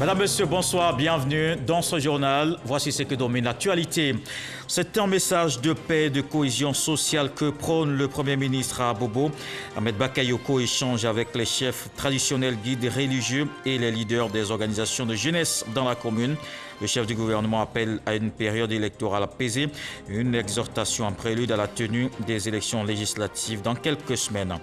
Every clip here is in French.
Mesdames, Messieurs, bonsoir, bienvenue dans ce journal. Voici ce que domine l'actualité. C'est un message de paix et de cohésion sociale que prône le Premier ministre à Bobo. Ahmed Bakayoko échange avec les chefs traditionnels, guides religieux et les leaders des organisations de jeunesse dans la commune. Le chef du gouvernement appelle à une période électorale apaisée, une exhortation en prélude à la tenue des élections législatives dans quelques semaines.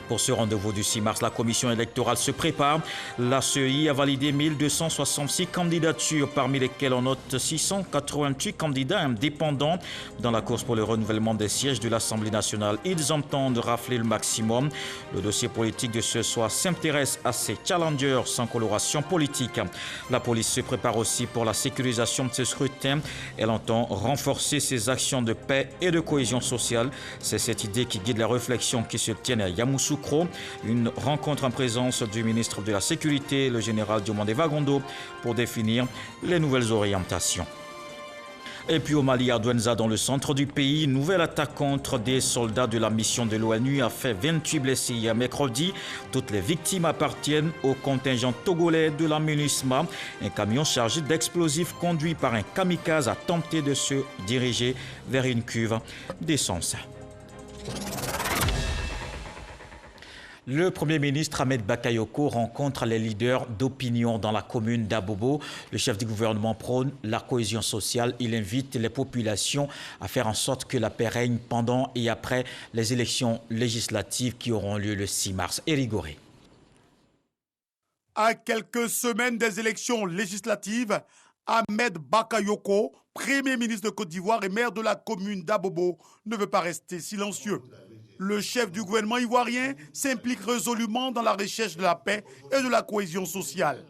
Pour ce rendez-vous du 6 mars, la commission électorale se prépare. La CEI a validé 1266 candidatures, parmi lesquelles on note 688 candidats indépendants dans la course pour le renouvellement des sièges de l'Assemblée nationale. Ils entendent rafler le maximum. Le dossier politique de ce soir s'intéresse à ces challengers sans coloration politique. La police se prépare aussi pour la sécurisation de ce scrutin. Elle entend renforcer ses actions de paix et de cohésion sociale. C'est cette idée qui guide la réflexion qui se tient à Yamoussoukro. Une rencontre en présence du ministre de la Sécurité, le général Diomandé Vagondo, pour définir les nouvelles orientations. Et puis au Mali, à Douenza, dans le centre du pays, une nouvelle attaque contre des soldats de la mission de l'ONU a fait 28 blessés hier mercredi. Toutes les victimes appartiennent au contingent togolais de la MINUSMA. Un camion chargé d'explosifs conduit par un kamikaze a tenté de se diriger vers une cuve d'essence. Le Premier ministre Ahmed Bakayoko rencontre les leaders d'opinion dans la commune d'Abobo. Le chef du gouvernement prône la cohésion sociale. Il invite les populations à faire en sorte que la paix règne pendant et après les élections législatives qui auront lieu le 6 mars. Éric Goré. À quelques semaines des élections législatives, Ahmed Bakayoko, Premier ministre de Côte d'Ivoire et maire de la commune d'Abobo, ne veut pas rester silencieux. Le chef du gouvernement ivoirien s'implique résolument dans la recherche de la paix et de la cohésion sociale.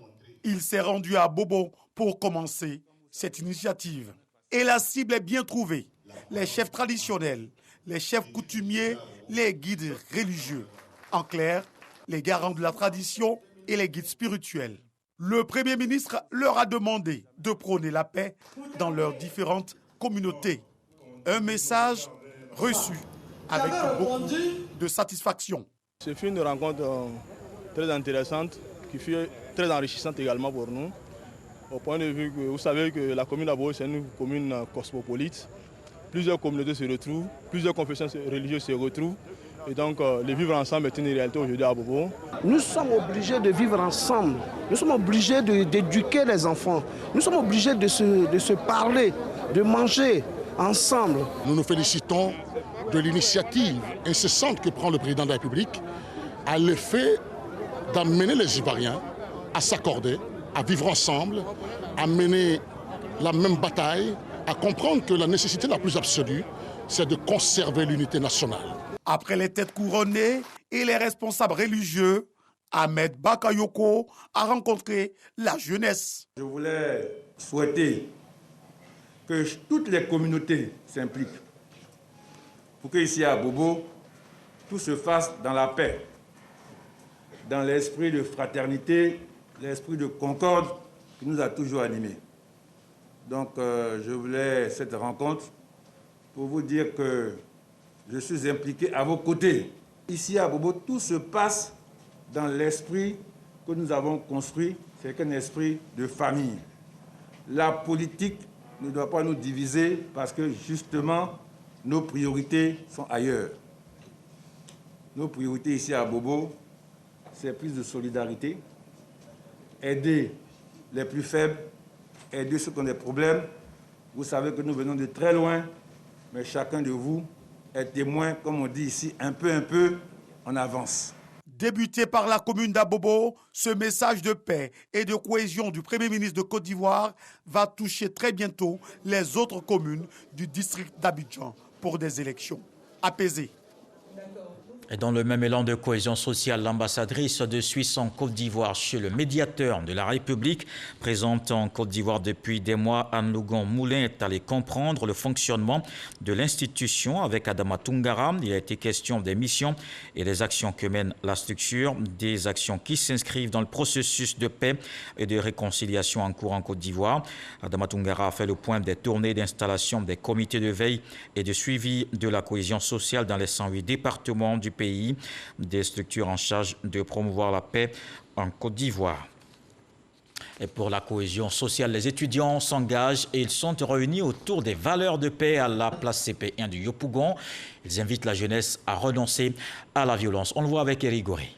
Il s'est rendu à Bobo pour commencer cette initiative. Et la cible est bien trouvée. Les chefs traditionnels, les chefs coutumiers, les guides religieux. En clair, les garants de la tradition et les guides spirituels. Le Premier ministre leur a demandé de prôner la paix dans leurs différentes communautés. Un message reçu avec beaucoup de satisfaction. Ce fut une rencontre très intéressante, qui fut très enrichissante également pour nous. Au point de vue que vous savez que la commune d'Abobo, c'est une commune cosmopolite. Plusieurs communautés se retrouvent, plusieurs confessions religieuses se retrouvent. Et donc, le vivre ensemble est une réalité aujourd'hui à Bobo. Nous sommes obligés de vivre ensemble. Nous sommes obligés d'éduquer les enfants. Nous sommes obligés de se parler, de manger ensemble. Nous nous félicitons de l'initiative incessante que prend le président de la République à l'effet d'amener les Ivoiriens à s'accorder, à vivre ensemble, à mener la même bataille, à comprendre que la nécessité la plus absolue, c'est de conserver l'unité nationale. Après les têtes couronnées et les responsables religieux, Ahmed Bakayoko a rencontré la jeunesse. Je voulais souhaiter que toutes les communautés s'impliquent pour qu'ici à Bobo, tout se fasse dans la paix, dans l'esprit de fraternité, l'esprit de concorde qui nous a toujours animés. Donc je voulais cette rencontre pour vous dire que je suis impliqué à vos côtés. Ici à Bobo, tout se passe dans l'esprit que nous avons construit, c'est un esprit de famille. La politique ne doit pas nous diviser parce que justement, nos priorités sont ailleurs. Nos priorités ici à Bobo, c'est plus de solidarité, aider les plus faibles, aider ceux qui ont des problèmes. Vous savez que nous venons de très loin, mais chacun de vous est témoin, comme on dit ici, un peu, en avance. Débuté par la commune d'Abobo, ce message de paix et de cohésion du Premier ministre de Côte d'Ivoire va toucher très bientôt les autres communes du district d'Abidjan pour des élections apaisées. Et dans le même élan de cohésion sociale, l'ambassadrice de Suisse en Côte d'Ivoire chez le médiateur de la République, présente en Côte d'Ivoire depuis des mois, Anne Lougon-Moulin est allée comprendre le fonctionnement de l'institution avec Adama Toungara. Il a été question des missions et des actions que mène la structure, des actions qui s'inscrivent dans le processus de paix et de réconciliation en cours en Côte d'Ivoire. Adama Toungara a fait le point des tournées d'installation des comités de veille et de suivi de la cohésion sociale dans les 108 départements du pays, des structures en charge de promouvoir la paix en Côte d'Ivoire. Et pour la cohésion sociale, les étudiants s'engagent et ils sont réunis autour des valeurs de paix à la place CP1 du Yopougon. Ils invitent la jeunesse à renoncer à la violence. On le voit avec Éric Goré.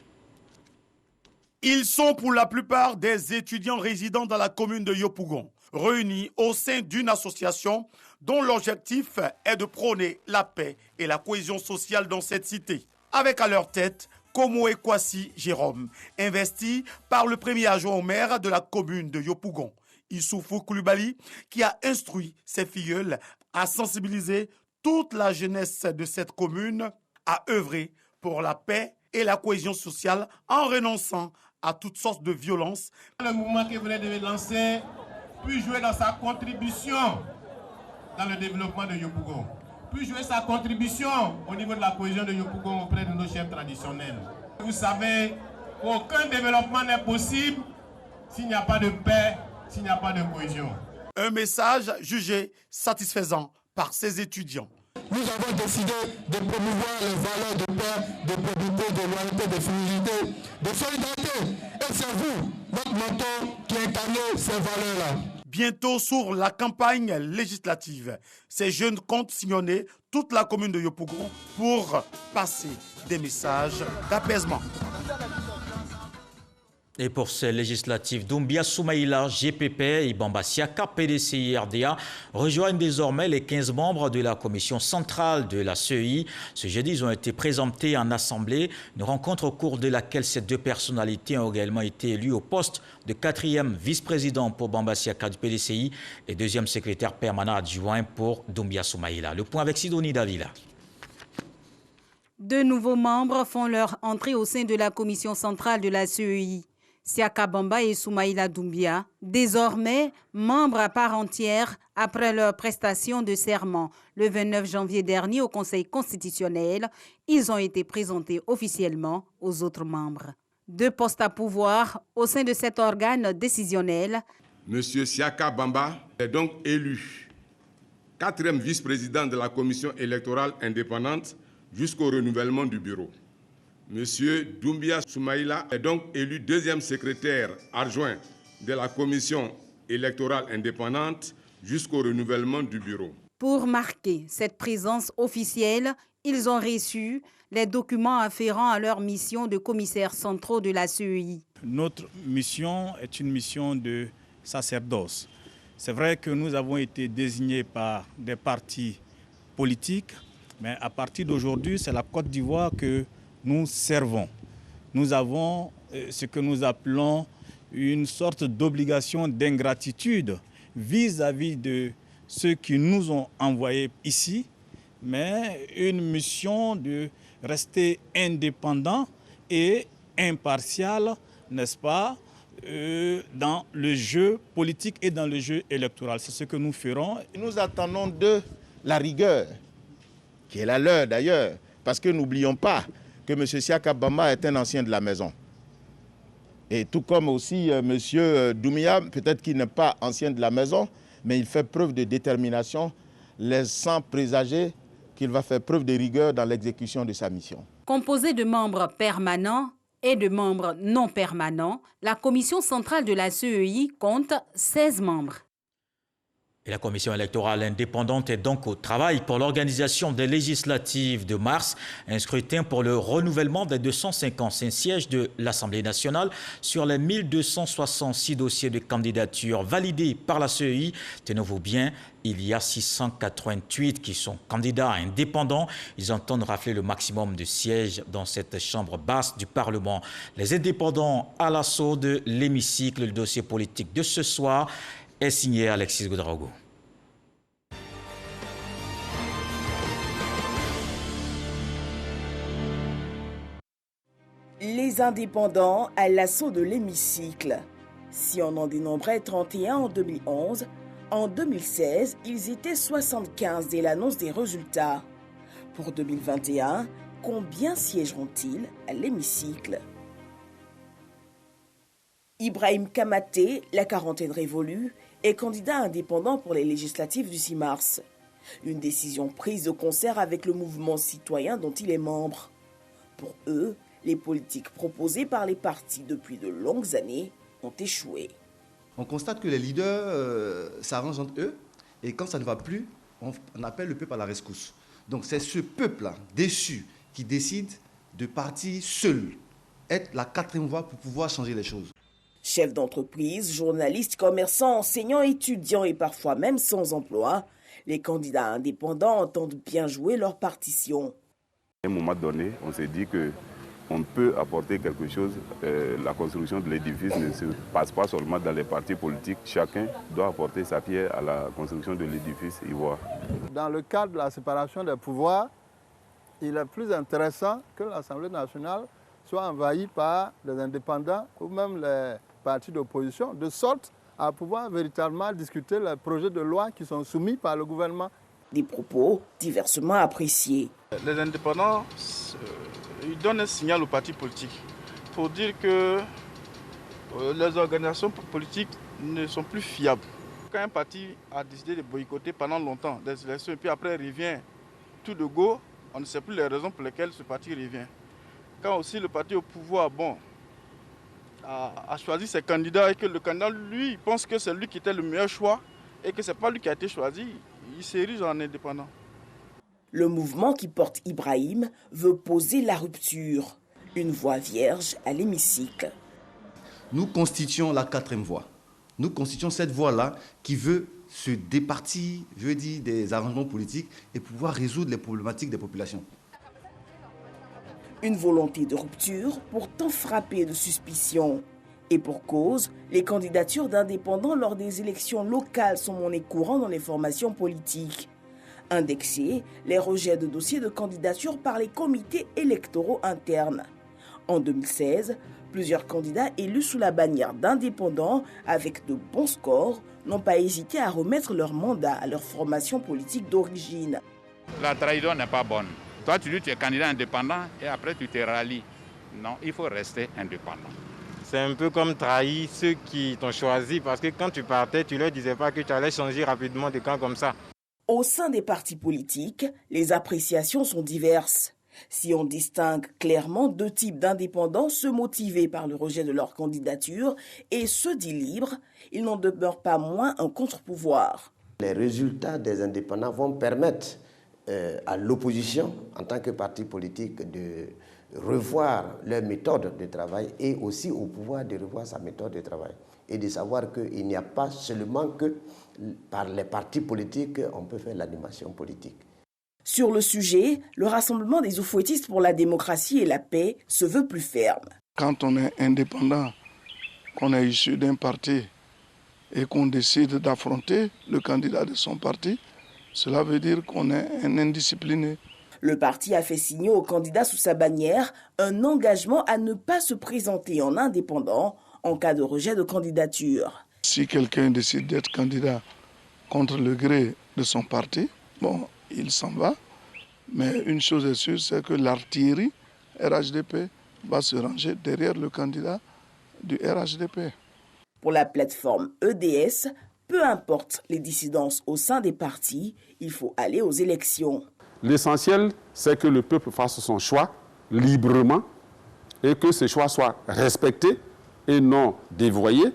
Ils sont pour la plupart des étudiants résidant dans la commune de Yopougon, réunis au sein d'une association dont l'objectif est de prôner la paix et la cohésion sociale dans cette cité. Avec à leur tête Komo Ekwasi Jérôme, investi par le premier adjoint au maire de la commune de Yopougon, Issoufou Koulibaly, qui a instruit ses filleuls à sensibiliser toute la jeunesse de cette commune à œuvrer pour la paix et la cohésion sociale en renonçant à toutes sortes de violences. Le mouvement que vous devez lancer peut jouer dans sa contribution dans le développement de Yopougon, peut jouer sa contribution au niveau de la cohésion de Yopougon auprès de nos chefs traditionnels. Vous savez qu'aucun développement n'est possible s'il n'y a pas de paix, s'il n'y a pas de cohésion. Un message jugé satisfaisant par ces étudiants. Nous avons décidé de promouvoir les valeurs de paix, de probité, de loyauté, de fidélité, de solidarité. Et c'est vous, notre mentor, qui incarnez ces valeurs-là. Bientôt sur la campagne législative, ces jeunes comptent sillonner toute la commune de Yopougon pour passer des messages d'apaisement. Et pour ces législatives, Doumbia Soumaïla, GPP et Bamba Siaka, PDCI RDA rejoignent désormais les 15 membres de la commission centrale de la CEI. Ce jeudi, ils ont été présentés en assemblée, une rencontre au cours de laquelle ces deux personnalités ont également été élues au poste de 4e vice-président pour Bamba Siaka du PDCI et 2e secrétaire permanent adjoint pour Doumbia Soumaïla. Le point avec Sidonie Davila. Deux nouveaux membres font leur entrée au sein de la commission centrale de la CEI. Siaka Bamba et Soumaïla Doumbia, désormais membres à part entière après leur prestation de serment. Le 29 janvier dernier au Conseil constitutionnel, ils ont été présentés officiellement aux autres membres. Deux postes à pouvoir au sein de cet organe décisionnel. Monsieur Siaka Bamba est donc élu 4e vice-président de la commission électorale indépendante jusqu'au renouvellement du bureau. Monsieur Doumbia Soumaïla est donc élu 2e secrétaire adjoint de la commission électorale indépendante jusqu'au renouvellement du bureau. Pour marquer cette présence officielle, ils ont reçu les documents afférents à leur mission de commissaires centraux de la CEI. Notre mission est une mission de sacerdoce. C'est vrai que nous avons été désignés par des partis politiques, mais à partir d'aujourd'hui, c'est la Côte d'Ivoire que nous servons. Nous avons ce que nous appelons une sorte d'obligation d'ingratitude vis-à-vis de ceux qui nous ont envoyés ici, mais une mission de rester indépendant et impartial, n'est-ce pas, dans le jeu politique et dans le jeu électoral. C'est ce que nous ferons. Nous attendons de la rigueur, qui est la leur d'ailleurs, parce que n'oublions pas que M. Siaka Bamba est un ancien de la maison. Et tout comme aussi M. Doumbia, peut-être qu'il n'est pas ancien de la maison, mais il fait preuve de détermination, laissant présager qu'il va faire preuve de rigueur dans l'exécution de sa mission. Composée de membres permanents et de membres non permanents, la commission centrale de la CEI compte 16 membres. Et la commission électorale indépendante est donc au travail pour l'organisation des législatives de mars, un scrutin pour le renouvellement des 255 sièges de l'Assemblée nationale sur les 1266 dossiers de candidature validés par la CEI. Tenez-vous bien, il y a 688 qui sont candidats indépendants. Ils entendent rafler le maximum de sièges dans cette chambre basse du Parlement. Les indépendants à l'assaut de l'hémicycle, le dossier politique de ce soir est signé Alexis Godrago. Les indépendants à l'assaut de l'hémicycle. Si on en dénombrait 31 en 2011, en 2016, ils étaient 75 dès l'annonce des résultats. Pour 2021, combien siégeront-ils à l'hémicycle? Ibrahim Kamaté, la quarantaine révolue, est candidat indépendant pour les législatives du 6 mars. Une décision prise de concert avec le mouvement citoyen dont il est membre. Pour eux, les politiques proposées par les partis depuis de longues années ont échoué. On constate que les leaders s'arrangent entre eux et quand ça ne va plus, on appelle le peuple à la rescousse. Donc c'est ce peuple-là, déçu, qui décide de partir seul, être la quatrième voie pour pouvoir changer les choses. Chefs d'entreprise, journalistes, commerçants, enseignants, étudiants et parfois même sans emploi, les candidats indépendants entendent bien jouer leur partition. À un moment donné, on s'est dit qu'on peut apporter quelque chose. La construction de l'édifice ne se passe pas seulement dans les partis politiques. Chacun doit apporter sa pierre à la construction de l'édifice ivoire. Dans le cadre de la séparation des pouvoirs, il est plus intéressant que l'Assemblée nationale soit envahie par des indépendants ou même les partis d'opposition, de sorte à pouvoir véritablement discuter les projets de loi qui sont soumis par le gouvernement. Des propos diversement appréciés. Les indépendants, ils donnent un signal aux partis politiques pour dire que les organisations politiques ne sont plus fiables. Quand un parti a décidé de boycotter pendant longtemps des élections et puis après revient tout de go, on ne sait plus les raisons pour lesquelles ce parti revient. Quand aussi le parti au pouvoir a choisi ses candidats et que le candidat, lui, pense que c'est lui qui était le meilleur choix et que ce n'est pas lui qui a été choisi, il s'érige en indépendant. Le mouvement qui porte Ibrahim veut poser la rupture, une voie vierge à l'hémicycle. Nous constituons la quatrième voie. Nous constituons cette voie-là qui veut se départir, veut dire des arrangements politiques et pouvoir résoudre les problématiques des populations. Une volonté de rupture pourtant frappée de suspicion. Et pour cause, les candidatures d'indépendants lors des élections locales sont monnaie courante dans les formations politiques. Indexés, les rejets de dossiers de candidature par les comités électoraux internes. En 2016, plusieurs candidats élus sous la bannière d'indépendants avec de bons scores n'ont pas hésité à remettre leur mandat à leur formation politique d'origine. La trahison n'est pas bonne. Toi, tu dis que tu es candidat indépendant et après tu te rallies. Non, il faut rester indépendant. C'est un peu comme trahir ceux qui t'ont choisi parce que quand tu partais, tu ne leur disais pas que tu allais changer rapidement de camp comme ça. Au sein des partis politiques, les appréciations sont diverses. Si on distingue clairement deux types d'indépendants, ceux motivés par le rejet de leur candidature et ceux dits libres, il n'en demeure pas moins un contre-pouvoir. Les résultats des indépendants vont permettre à l'opposition, en tant que parti politique, de revoir leur méthode de travail et aussi au pouvoir de revoir sa méthode de travail. Et de savoir qu'il n'y a pas seulement que par les partis politiques on peut faire l'animation politique. Sur le sujet, le Rassemblement des oufouettistes pour la démocratie et la paix se veut plus ferme. Quand on est indépendant, qu'on est issu d'un parti et qu'on décide d'affronter le candidat de son parti, cela veut dire qu'on est un indiscipliné. Le parti a fait signer au candidat sous sa bannière un engagement à ne pas se présenter en indépendant en cas de rejet de candidature. Si quelqu'un décide d'être candidat contre le gré de son parti, bon, il s'en va. Mais une chose est sûre, c'est que l'artillerie RHDP va se ranger derrière le candidat du RHDP. Pour la plateforme EDS, peu importe les dissidences au sein des partis, il faut aller aux élections. L'essentiel, c'est que le peuple fasse son choix librement et que ce choix soit respecté et non dévoyé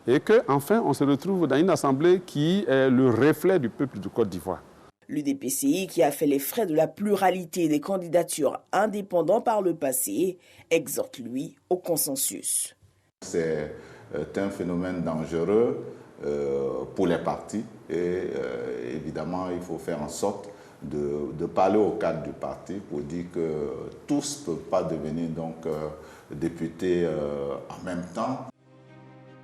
et qu'enfin on se retrouve dans une assemblée qui est le reflet du peuple de Côte d'Ivoire. L'UDPCI, qui a fait les frais de la pluralité des candidatures indépendantes par le passé, exhorte lui au consensus. C'est un phénomène dangereux pour les partis et évidemment il faut faire en sorte de parler au cadre du parti pour dire que tous ne peuvent pas devenir donc députés en même temps.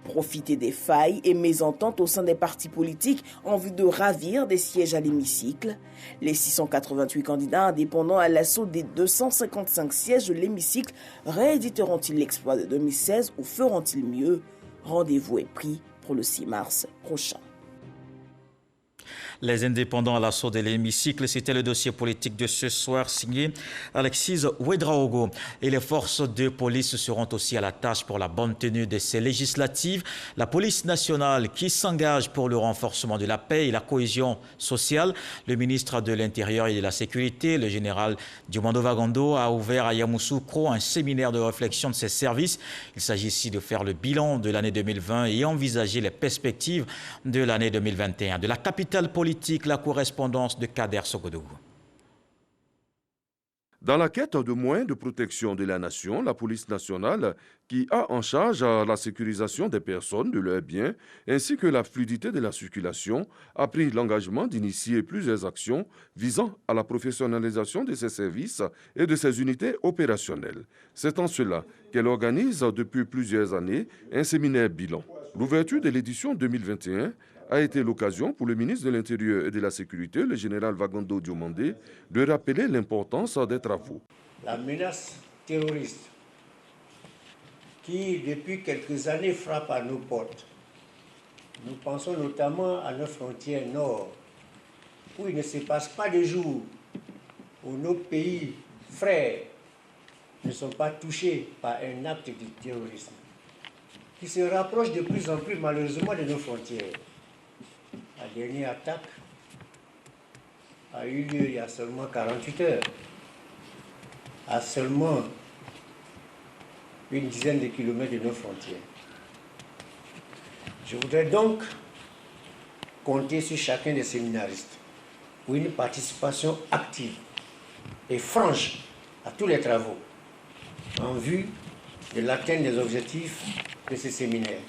Profiter des failles et mésententes au sein des partis politiques en vue de ravir des sièges à l'hémicycle. Les 688 candidats indépendants à l'assaut des 255 sièges de l'hémicycle rééditeront-ils l'exploit de 2016 ou feront-ils mieux? Rendez-vous est pris pour le 6 mars prochain. Les indépendants à l'assaut de l'hémicycle, c'était le dossier politique de ce soir signé Alexis Ouedraogo. Et les forces de police seront aussi à la tâche pour la bonne tenue de ces législatives. La police nationale qui s'engage pour le renforcement de la paix et la cohésion sociale. Le ministre de l'Intérieur et de la Sécurité, le général Diomando Vagando, a ouvert à Yamoussoukro un séminaire de réflexion de ses services. Il s'agit ici de faire le bilan de l'année 2020 et envisager les perspectives de l'année 2021. De la capitale politique, la correspondance de Kader Sogodougou. Dans la quête de moyens de protection de la nation, la police nationale, qui a en charge la sécurisation des personnes, de leurs biens, ainsi que la fluidité de la circulation, a pris l'engagement d'initier plusieurs actions visant à la professionnalisation de ses services et de ses unités opérationnelles. C'est en cela qu'elle organise depuis plusieurs années un séminaire bilan. L'ouverture de l'édition 2021 a été l'occasion pour le ministre de l'Intérieur et de la Sécurité, le général Vagando Diomandé, de rappeler l'importance des travaux. La menace terroriste qui, depuis quelques années, frappe à nos portes. Nous pensons notamment à nos frontières nord, où il ne se passe pas de jour où nos pays frères ne sont pas touchés par un acte de terrorisme, qui se rapproche de plus en plus malheureusement de nos frontières. La dernière attaque a eu lieu il y a seulement 48 heures, à seulement une dizaine de kilomètres de nos frontières. Je voudrais donc compter sur chacun des séminaristes pour une participation active et franche à tous les travaux en vue de l'atteinte des objectifs de ce séminaire.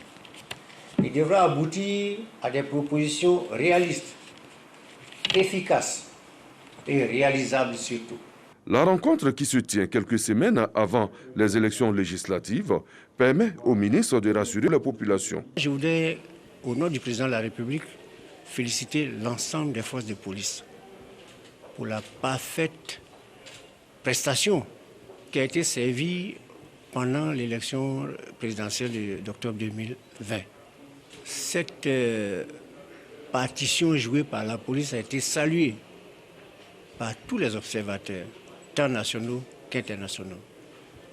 Il devra aboutir à des propositions réalistes, efficaces et réalisables surtout. La rencontre qui se tient quelques semaines avant les élections législatives permet au ministre de rassurer la population. Je voudrais, au nom du président de la République, féliciter l'ensemble des forces de police pour la parfaite prestation qui a été servie pendant l'élection présidentielle d'octobre 2020. Cette partition jouée par la police a été saluée par tous les observateurs, tant nationaux qu'internationaux.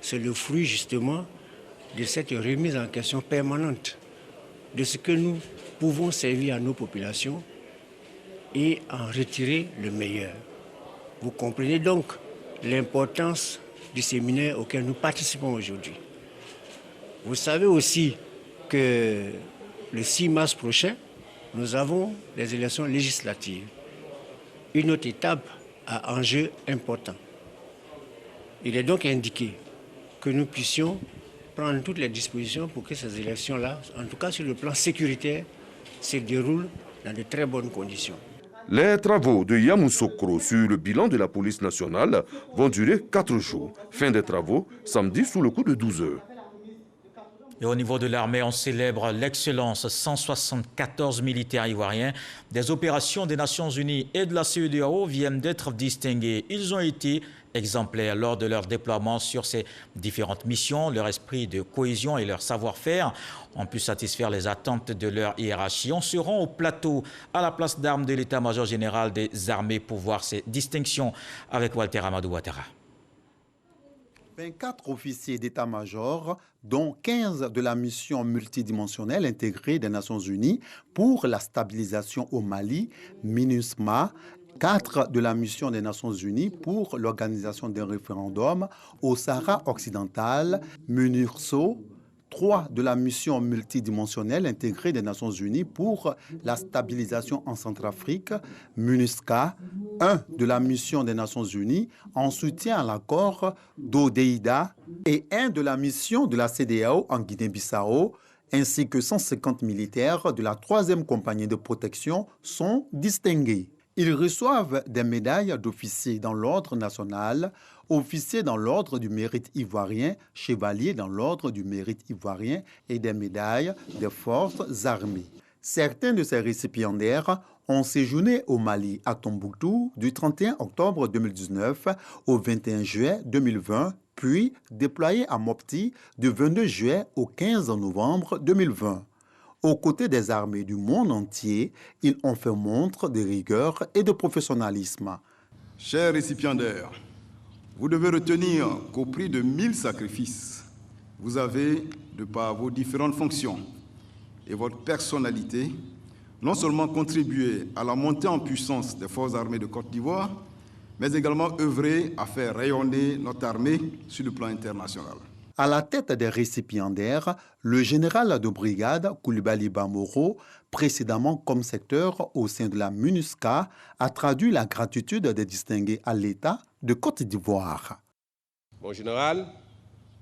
C'est le fruit justement de cette remise en question permanente de ce que nous pouvons servir à nos populations et en retirer le meilleur. Vous comprenez donc l'importance du séminaire auquel nous participons aujourd'hui. Vous savez aussi que le 6 mars prochain, nous avons les élections législatives. Une autre étape à enjeu important. Il est donc indiqué que nous puissions prendre toutes les dispositions pour que ces élections-là, en tout cas sur le plan sécuritaire, se déroulent dans de très bonnes conditions. Les travaux de Yamoussoukro sur le bilan de la police nationale vont durer 4 jours. Fin des travaux, samedi sous le coup de 12 heures. Et au niveau de l'armée, on célèbre l'excellence. 174 militaires ivoiriens des opérations des Nations Unies et de la CEDEAO viennent d'être distingués. Ils ont été exemplaires lors de leur déploiement sur ces différentes missions. Leur esprit de cohésion et leur savoir-faire ont pu satisfaire les attentes de leur hiérarchie. On se rend au plateau à la place d'armes de l'état-major général des armées pour voir ces distinctions avec Walter Amadou Ouattara. 24 officiers d'état-major, dont 15 de la mission multidimensionnelle intégrée des Nations Unies pour la stabilisation au Mali, MINUSMA, 4 de la mission des Nations Unies pour l'organisation d'un référendum au Sahara occidental, MINURSO, 3 de la mission multidimensionnelle intégrée des Nations Unies pour la stabilisation en Centrafrique, MINUSCA, 1 de la mission des Nations Unies en soutien à l'accord d'Odéida et 1 de la mission de la CEDEAO en Guinée-Bissau, ainsi que 150 militaires de la 3e compagnie de protection sont distingués. Ils reçoivent des médailles d'officiers dans l'ordre national, officiers dans l'ordre du mérite ivoirien, chevaliers dans l'ordre du mérite ivoirien et des médailles des forces armées. Certains de ces récipiendaires ont séjourné au Mali, à Tombouctou, du 31 octobre 2019 au 21 juillet 2020, puis déployés à Mopti du 22 juillet au 15 novembre 2020. Aux côtés des armées du monde entier, ils ont fait montre de rigueur et de professionnalisme. Chers récipiendaires, vous devez retenir qu'au prix de 1000 sacrifices, vous avez, de par vos différentes fonctions et votre personnalité, non seulement contribué à la montée en puissance des forces armées de Côte d'Ivoire, mais également œuvré à faire rayonner notre armée sur le plan international. À la tête des récipiendaires, le général de brigade Koulibaly Bamoro, précédemment comme secteur au sein de la MINUSCA, a traduit la gratitude des distingués à l'État de Côte d'Ivoire. Mon général,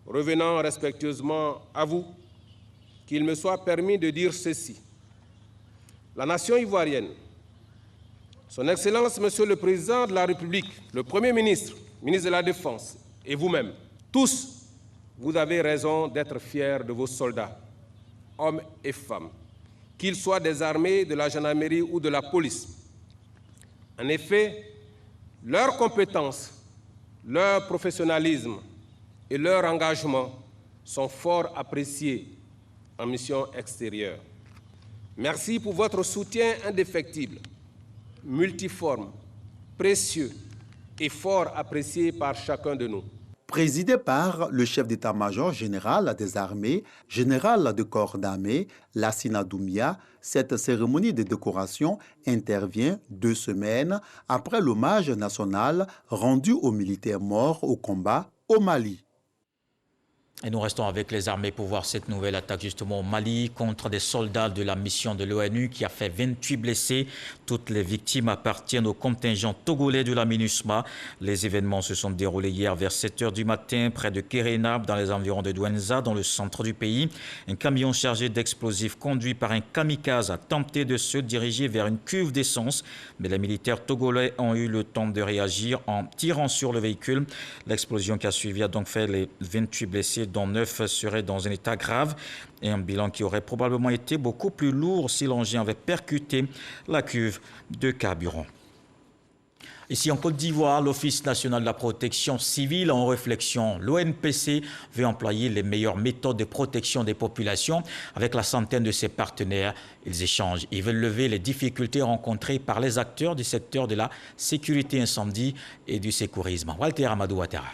revenant respectueusement à vous, qu'il me soit permis de dire ceci. La nation ivoirienne, Son Excellence, Monsieur le Président de la République, le Premier ministre, ministre de la Défense, et vous-même, tous, vous avez raison d'être fiers de vos soldats, hommes et femmes, qu'ils soient des armées, de la gendarmerie ou de la police. En effet, leurs compétences, leur professionnalisme et leur engagement sont fort appréciés en mission extérieure. Merci pour votre soutien indéfectible, multiforme, précieux et fort apprécié par chacun de nous. Présidé par le chef d'état-major général des armées, général de corps d'armée, Lassina Doumbia, cette cérémonie de décoration intervient 2 semaines après l'hommage national rendu aux militaires morts au combat au Mali. Et nous restons avec les armées pour voir cette nouvelle attaque justement au Mali contre des soldats de la mission de l'ONU qui a fait 28 blessés. Toutes les victimes appartiennent au contingent togolais de la MINUSMA. Les événements se sont déroulés hier vers 7 h du matin près de Kérénab dans les environs de Douenza dans le centre du pays. Un camion chargé d'explosifs conduit par un kamikaze a tenté de se diriger vers une cuve d'essence. Mais les militaires togolais ont eu le temps de réagir en tirant sur le véhicule. L'explosion qui a suivi a donc fait les 28 blessés dont 9 seraient dans un état grave et un bilan qui aurait probablement été beaucoup plus lourd si l'engin avait percuté la cuve de carburant. Ici en Côte d'Ivoire, l'Office national de la protection civile en réflexion. L'ONPC veut employer les meilleures méthodes de protection des populations. Avec la centaine de ses partenaires, ils échangent. Ils veulent lever les difficultés rencontrées par les acteurs du secteur de la sécurité incendie et du secourisme. Walter Amadou Ouattara.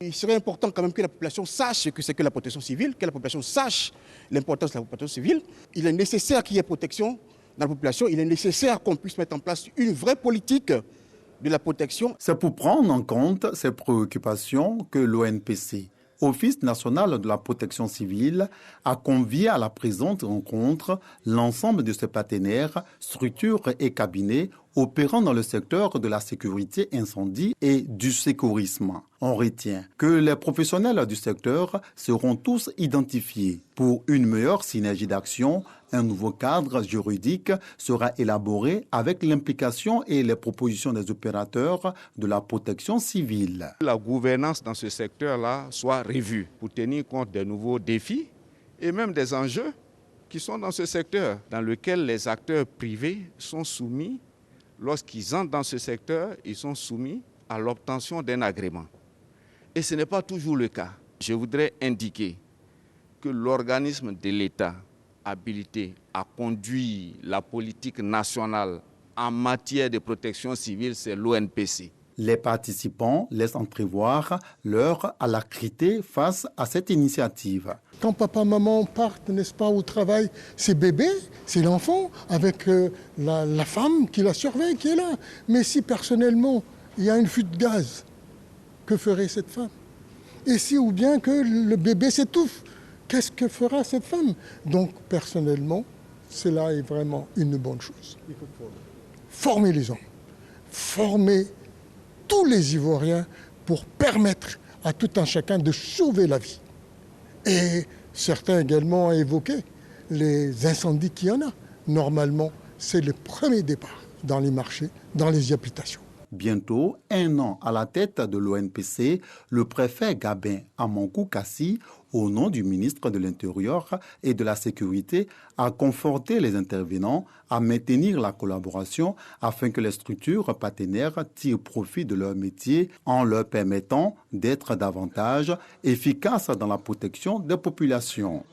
Il serait important quand même que la population sache ce que c'est que la protection civile, que la population sache l'importance de la protection civile. Il est nécessaire qu'il y ait protection dans la population. Il est nécessaire qu'on puisse mettre en place une vraie politique de la protection. C'est pour prendre en compte ces préoccupations que l'ONPC, Office national de la protection civile, a convié à la présente rencontre l'ensemble de ses partenaires, structures et cabinets opérant dans le secteur de la sécurité incendie et du secourisme. On retient que les professionnels du secteur seront tous identifiés. Pour une meilleure synergie d'action, un nouveau cadre juridique sera élaboré avec l'implication et les propositions des opérateurs de la protection civile. La gouvernance dans ce secteur-là soit revue pour tenir compte des nouveaux défis et même des enjeux qui sont dans ce secteur, dans lequel les acteurs privés sont soumis. Lorsqu'ils entrent dans ce secteur, ils sont soumis à l'obtention d'un agrément. Et ce n'est pas toujours le cas. Je voudrais indiquer que l'organisme de l'État habilité à conduire la politique nationale en matière de protection civile, c'est l'ONPC. Les participants laissent entrevoir leur alacrité face à cette initiative. Quand papa, maman partent, n'est-ce pas, au travail, c'est bébé, c'est l'enfant, avec la femme qui la surveille, qui est là. Mais si personnellement, il y a une fuite de gaz, que ferait cette femme? Et si ou bien que le bébé s'étouffe, qu'est-ce que fera cette femme? Donc personnellement, cela est vraiment une bonne chose. Il faut former les hommes, former tous les Ivoiriens pour permettre à tout un chacun de sauver la vie. Et certains également ont évoqué les incendies qu'il y en a. Normalement, c'est le premier départ dans les marchés, dans les habitations. Bientôt, 1 an à la tête de l'ONPC, le préfet Gabin Amankou Kassi, au nom du ministre de l'Intérieur et de la Sécurité, a conforté les intervenants à maintenir la collaboration afin que les structures partenaires tirent profit de leur métier en leur permettant d'être davantage efficaces dans la protection des populations.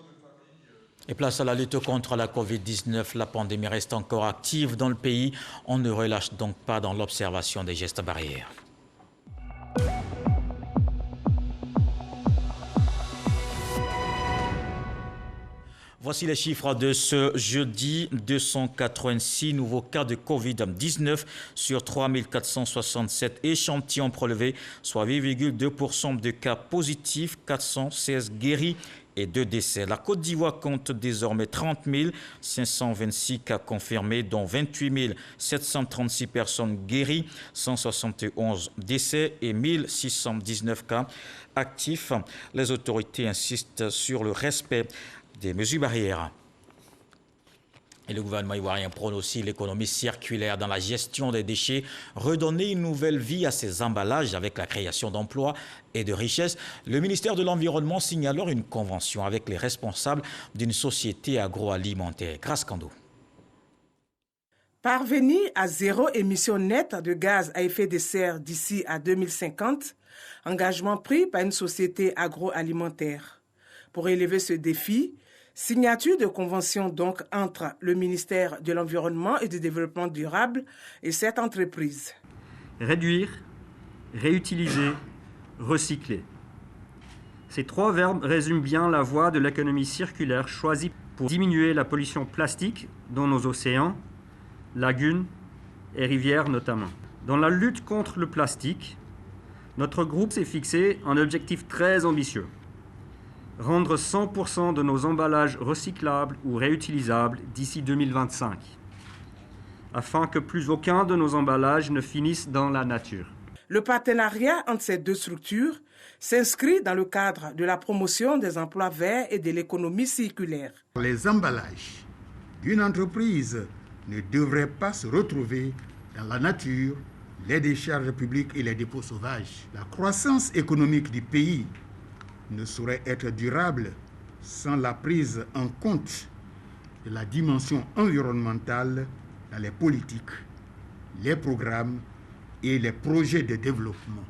Et place à la lutte contre la Covid-19, la pandémie reste encore active dans le pays. On ne relâche donc pas dans l'observation des gestes barrières. Voici les chiffres de ce jeudi. 286 nouveaux cas de Covid-19 sur 3467 échantillons prélevés, soit 8,2% de cas positifs, 416 guéris et 2 décès. La Côte d'Ivoire compte désormais 30 526 cas confirmés, dont 28 736 personnes guéries, 171 décès et 1619 cas actifs. Les autorités insistent sur le respect des mesures barrières. Et le gouvernement ivoirien prône aussi l'économie circulaire dans la gestion des déchets, redonner une nouvelle vie à ces emballages avec la création d'emplois et de richesses. Le ministère de l'Environnement signe alors une convention avec les responsables d'une société agroalimentaire. Grâce Kando. Parvenir à zéro émission nette de gaz à effet de serre d'ici à 2050, engagement pris par une société agroalimentaire. Pour élever ce défi, signature de convention donc entre le ministère de l'Environnement et du Développement durable et cette entreprise. Réduire, réutiliser, recycler. Ces 3 verbes résument bien la voie de l'économie circulaire choisie pour diminuer la pollution plastique dans nos océans, lagunes et rivières notamment. Dans la lutte contre le plastique, notre groupe s'est fixé un objectif très ambitieux. Rendre 100% de nos emballages recyclables ou réutilisables d'ici 2025, afin que plus aucun de nos emballages ne finisse dans la nature. Le partenariat entre ces 2 structures s'inscrit dans le cadre de la promotion des emplois verts et de l'économie circulaire. Les emballages d'une entreprise ne devraient pas se retrouver dans la nature, les décharges publiques et les dépôts sauvages. La croissance économique du pays ne saurait être durable sans la prise en compte de la dimension environnementale dans les politiques, les programmes et les projets de développement.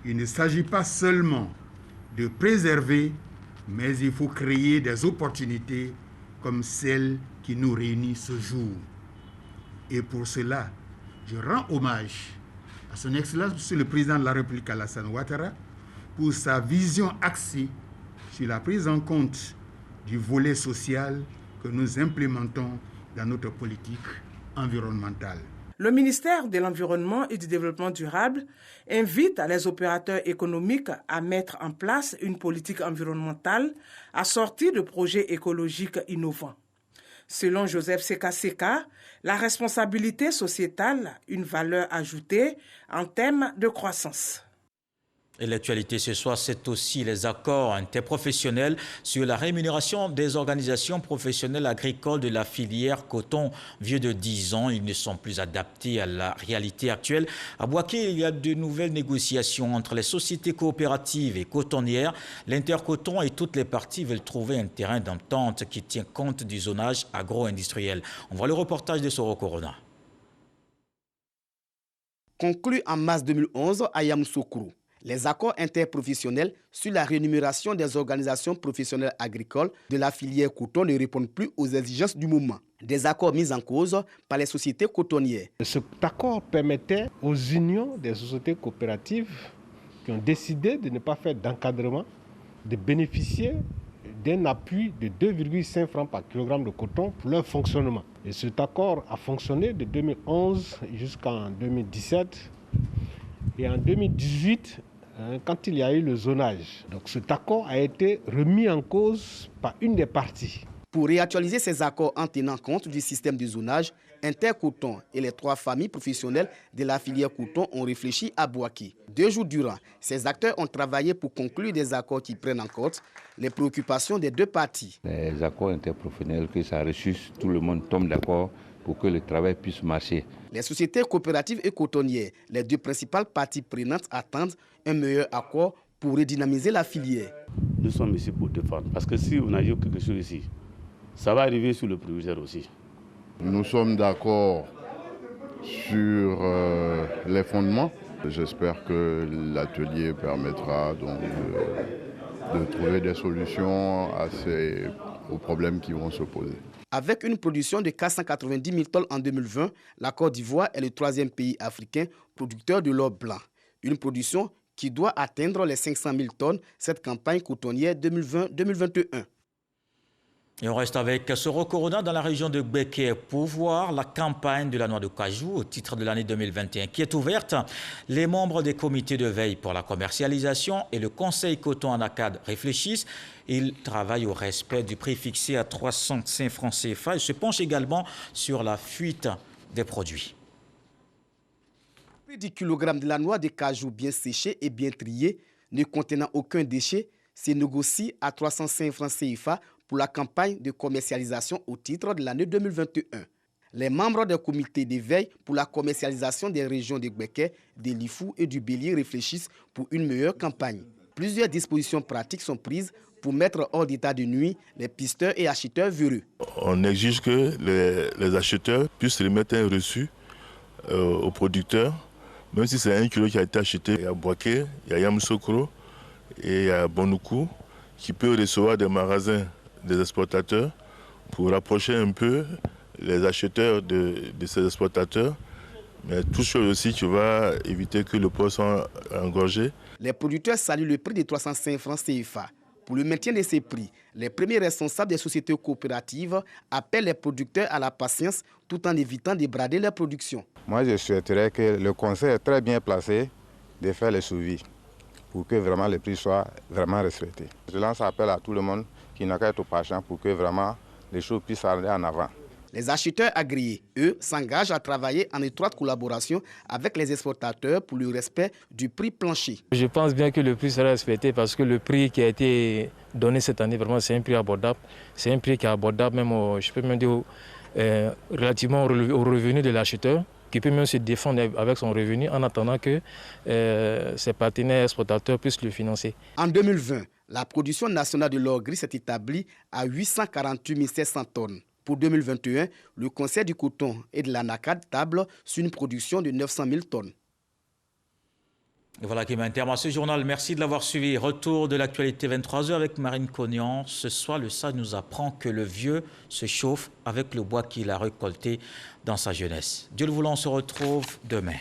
Il ne s'agit pas seulement de préserver, mais il faut créer des opportunités comme celle qui nous réunit ce jour. Et pour cela, je rends hommage à son Excellence, Monsieur le Président de la République Alassane Ouattara, pour sa vision axée sur la prise en compte du volet social que nous implémentons dans notre politique environnementale. Le ministère de l'Environnement et du Développement durable invite les opérateurs économiques à mettre en place une politique environnementale assortie de projets écologiques innovants. Selon Joseph Seka, la responsabilité sociétale a une valeur ajoutée en termes de croissance. Et l'actualité ce soir, c'est aussi les accords interprofessionnels sur la rémunération des organisations professionnelles agricoles de la filière coton. Vieux de 10 ans, ils ne sont plus adaptés à la réalité actuelle. À Bouaké, il y a de nouvelles négociations entre les sociétés coopératives et cotonnières. L'Intercoton et toutes les parties veulent trouver un terrain d'entente qui tient compte du zonage agro-industriel. On voit le reportage de Soro Corona. Conclu en mars 2011 à Yamoussoukro, les accords interprofessionnels sur la rémunération des organisations professionnelles agricoles de la filière coton ne répondent plus aux exigences du moment. Des accords mis en cause par les sociétés cotonnières. Cet accord permettait aux unions des sociétés coopératives qui ont décidé de ne pas faire d'encadrement de bénéficier d'un appui de 2,5 francs par kilogramme de coton pour leur fonctionnement. Et cet accord a fonctionné de 2011 jusqu'en 2017. Et en 2018, quand il y a eu le zonage, donc cet accord a été remis en cause par une des parties. Pour réactualiser ces accords en tenant compte du système du zonage, Intercoton et les 3 familles professionnelles de la filière coton ont réfléchi à Bouaké. 2 jours durant, ces acteurs ont travaillé pour conclure des accords qui prennent en compte les préoccupations des 2 parties. Les accords interprofessionnels, que ça ressuscite, tout le monde tombe d'accord pour que le travail puisse marcher. Les sociétés coopératives et cotonnières, les 2 principales parties prenantes, attendent un meilleur accord pour redynamiser la filière. Nous sommes ici pour défendre, parce que si on a eu quelque chose ici, ça va arriver sur le proviseur aussi. Nous sommes d'accord sur les fondements. J'espère que l'atelier permettra donc de trouver des solutions à ces aux problèmes qui vont se poser. Avec une production de 490 000 tonnes en 2020, la Côte d'Ivoire est le 3e pays africain producteur de l'or blanc. Une production qui doit atteindre les 500 000 tonnes cette campagne cotonnière 2020-2021. Et on reste avec Soro Corona dans la région de Gbeke pour voir la campagne de la noix de cajou au titre de l'année 2021 qui est ouverte. Les membres des comités de veille pour la commercialisation et le conseil coton Anacad réfléchissent. Ils travaillent au respect du prix fixé à 305 francs CFA et se penchent également sur la fuite des produits. Le prix du kilogramme de la noix de cajou bien séchée et bien triée, ne contenant aucun déchet, se négocie à 305 francs CFA pour la campagne de commercialisation au titre de l'année 2021. Les membres des comités de veille pour la commercialisation des régions de Gbeke, de Lifou et du Bélier réfléchissent pour une meilleure campagne. Plusieurs dispositions pratiques sont prises pour mettre hors d'état de nuit les pisteurs et acheteurs véreux. On exige que les acheteurs puissent remettre un reçu aux producteurs, même si c'est 1 kilo qui a été acheté. Il y a Boaké, il y a Yamoussoukro et il y a Bonoukou qui peut recevoir des magasins des exportateurs pour rapprocher un peu les acheteurs de ces exportateurs, mais tout chose aussi qui va éviter que le port soit engorgé. Les producteurs saluent le prix de 305 francs CFA. Pour le maintien de ces prix, les premiers responsables des sociétés coopératives appellent les producteurs à la patience tout en évitant de brader leur production. Moi, je souhaiterais que le conseil est très bien placé de faire le suivi pour que vraiment les prix soient vraiment respectés. Je lance appel à tout le monde qui n'a qu'à être patient pour que vraiment les choses puissent aller en avant. Les acheteurs agréés, eux, s'engagent à travailler en étroite collaboration avec les exportateurs pour le respect du prix plancher. Je pense bien que le prix sera respecté parce que le prix qui a été donné cette année, vraiment, c'est un prix abordable. C'est un prix qui est abordable, même, je peux même dire, relativement au revenu de l'acheteur, qui peut même se défendre avec son revenu en attendant que ses partenaires exportateurs puissent le financer. En 2020, la production nationale de l'or gris s'est établie à 848 700 tonnes. Pour 2021, le Conseil du coton et de l'Anacad table sur une production de 900 000 tonnes. Et voilà qui met un terme à ce journal. Merci de l'avoir suivi. Retour de l'actualité 23h avec Marine Cognan. Ce soir, le sage nous apprend que le vieux se chauffe avec le bois qu'il a récolté dans sa jeunesse. Dieu le voulant, on se retrouve demain.